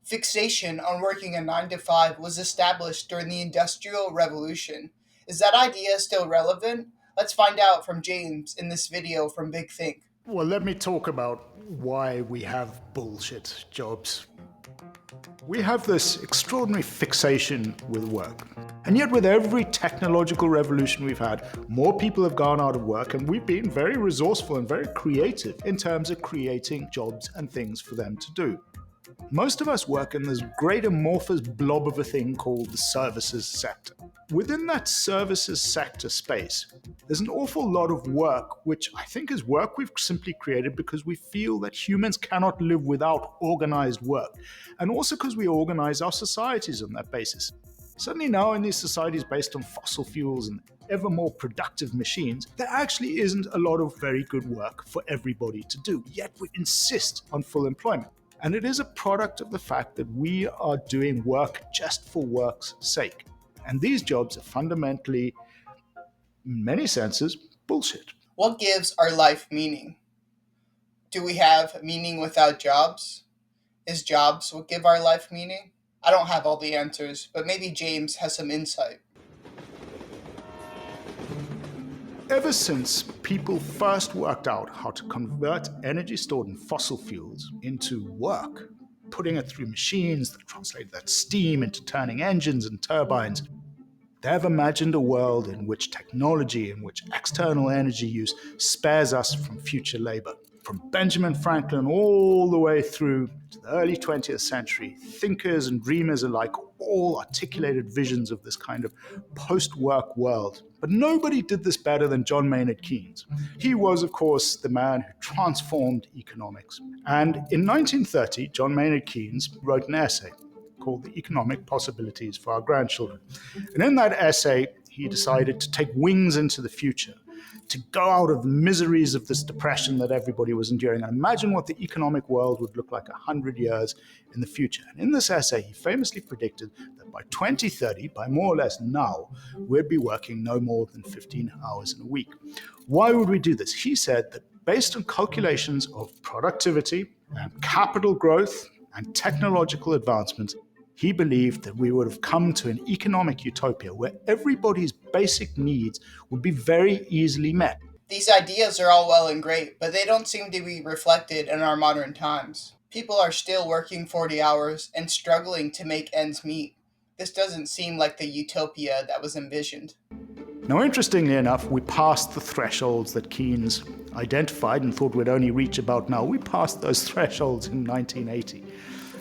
Fixation on working a 9 to 5 was established during the Industrial Revolution. Is that idea still relevant? Let's find out from James in this video from Big Think. Well, let me talk about why we have bullshit jobs. We have this extraordinary fixation with work. And yet, with every technological revolution we've had, more people have gone out of work, and we've been very resourceful and very creative in terms of creating jobs and things for them to do. Most of us work in this great amorphous blob of a thing called the services sector. Within that services sector space, there's an awful lot of work, which I think is work we've simply created because we feel that humans cannot live without organized work, and also because we organize our societies on that basis. Suddenly now in these societies based on fossil fuels and ever more productive machines, there actually isn't a lot of very good work for everybody to do, yet we insist on full employment. And it is a product of the fact that we are doing work just for work's sake. And these jobs are fundamentally, in many senses, bullshit. What gives our life meaning? Do we have meaning without jobs? Is jobs what give our life meaning? I don't have all the answers, but maybe James has some insight. Ever since people first worked out how to convert energy stored in fossil fuels into work, putting it through machines that translate that steam into turning engines and turbines, they have imagined a world in which technology, in which external energy use spares us from future labor. From Benjamin Franklin all the way through to the early 20th century, thinkers and dreamers alike all articulated visions of this kind of post-work world. But nobody did this better than John Maynard Keynes. He was, of course, the man who transformed economics. And in 1930, John Maynard Keynes wrote an essay called The Economic Possibilities for Our Grandchildren. And in that essay, he decided to take wings into the future, to go out of the miseries of this depression that everybody was enduring and imagine what the economic world would look like 100 years in the future. And in this essay, he famously predicted that by 2030, by more or less now, we'd be working no more than 15 hours in a week. Why would we do this? He said that based on calculations of productivity and capital growth and technological advancements, he believed that we would have come to an economic utopia where everybody's basic needs would be very easily met. These ideas are all well and great, but they don't seem to be reflected in our modern times. People are still working 40 hours and struggling to make ends meet. This doesn't seem like the utopia that was envisioned. Now, interestingly enough, we passed the thresholds that Keynes identified and thought we'd only reach about now. We passed those thresholds in 1980.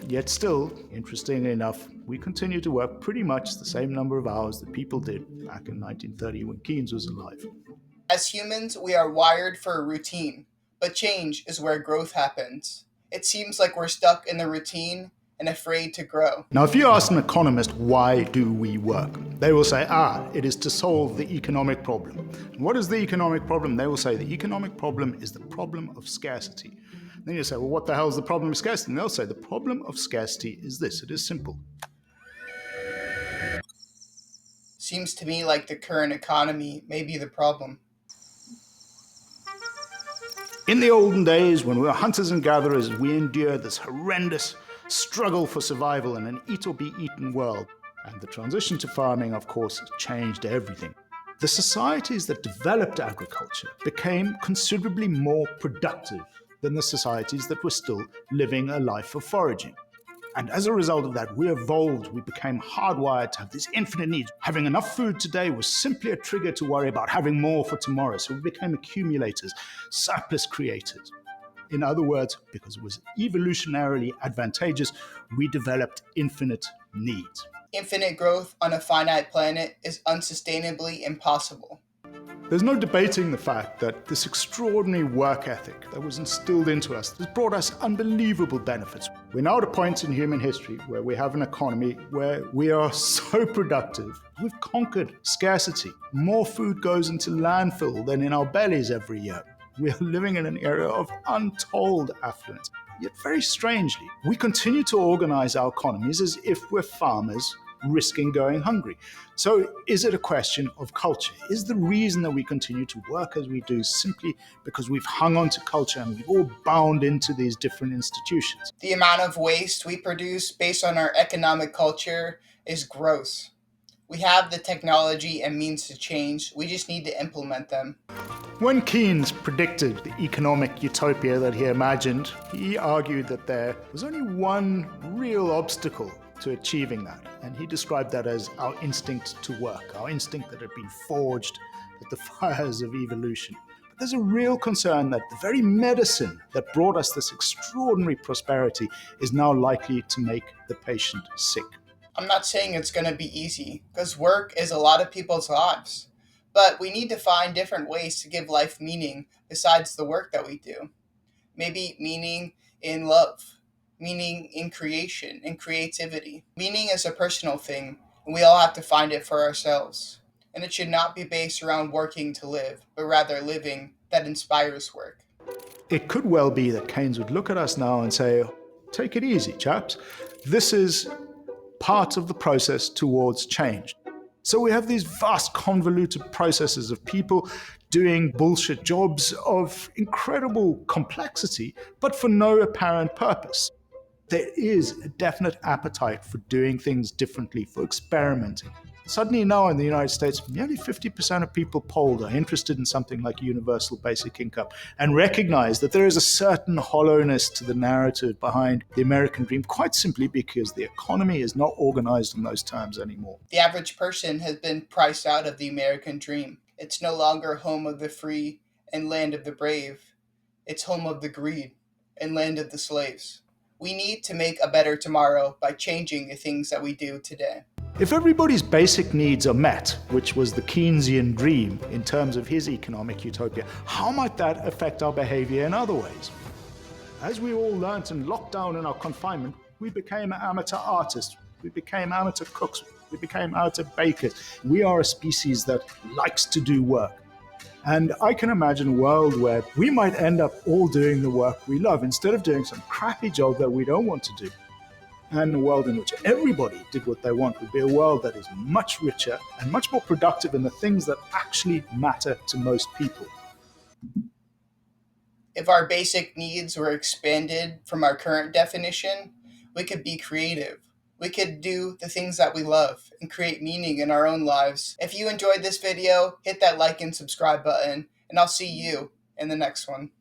Yet still, interestingly enough, we continue to work pretty much the same number of hours that people did back in 1930 when Keynes was alive. As humans, we are wired for a routine, but change is where growth happens. It seems like we're stuck in the routine and afraid to grow. Now, if you ask an economist, why do we work? They will say, it is to solve the economic problem. And what is the economic problem? They will say the economic problem is the problem of scarcity. Then you say, well, what the hell is the problem of scarcity? And they'll say the problem of scarcity is this. It is simple. Seems to me like the current economy may be the problem. In the olden days, when we were hunters and gatherers, we endured this horrendous struggle for survival in an eat-or-be-eaten world. And the transition to farming, of course, changed everything. The societies that developed agriculture became considerably more productive than the societies that were still living a life of foraging. And as a result of that, we evolved, we became hardwired to have these infinite needs. Having enough food today was simply a trigger to worry about having more for tomorrow. So we became accumulators, surplus creators. In other words, because it was evolutionarily advantageous, we developed infinite needs. Infinite growth on a finite planet is unsustainably impossible. There's no debating the fact that this extraordinary work ethic that was instilled into us has brought us unbelievable benefits. We're now at a point in human history where we have an economy where we are so productive. We've conquered scarcity. More food goes into landfill than in our bellies every year. We are living in an era of untold affluence. Yet very strangely, we continue to organize our economies as if we're farmers risking going hungry. So, is it a question of culture? Is the reason that we continue to work as we do simply because we've hung on to culture and we've all bound into these different institutions? The amount of waste we produce based on our economic culture is gross. We have the technology and means to change, we just need to implement them. When Keynes predicted the economic utopia that he imagined, he argued that there was only one real obstacle to achieving that, and he described that as our instinct to work, our instinct that had been forged at the fires of evolution. But there's a real concern that the very medicine that brought us this extraordinary prosperity is now likely to make the patient sick. I'm not saying it's going to be easy, because work is a lot of people's lives. But we need to find different ways to give life meaning besides the work that we do. Maybe meaning in love, meaning in creation, in creativity. Meaning is a personal thing, and we all have to find it for ourselves. And it should not be based around working to live, but rather living that inspires work. It could well be that Keynes would look at us now and say, take it easy, chaps. This is part of the process towards change. So we have these vast convoluted processes of people doing bullshit jobs of incredible complexity, but for no apparent purpose. There is a definite appetite for doing things differently, for experimenting. Suddenly now in the United States, nearly 50% of people polled are interested in something like universal basic income and recognize that there is a certain hollowness to the narrative behind the American dream, quite simply because the economy is not organized in those terms anymore. The average person has been priced out of the American dream. It's no longer home of the free and land of the brave. It's home of the greed and land of the slaves. We need to make a better tomorrow by changing the things that we do today. If everybody's basic needs are met, which was the Keynesian dream in terms of his economic utopia, how might that affect our behavior in other ways? As we all learnt in lockdown and our confinement, we became amateur artists, we became amateur cooks, we became amateur bakers. We are a species that likes to do work. And I can imagine a world where we might end up all doing the work we love instead of doing some crappy job that we don't want to do. And a world in which everybody did what they want would be a world that is much richer and much more productive in the things that actually matter to most people. If our basic needs were expanded from our current definition, we could be creative. We could do the things that we love and create meaning in our own lives. If you enjoyed this video, hit that like and subscribe button, and I'll see you in the next one.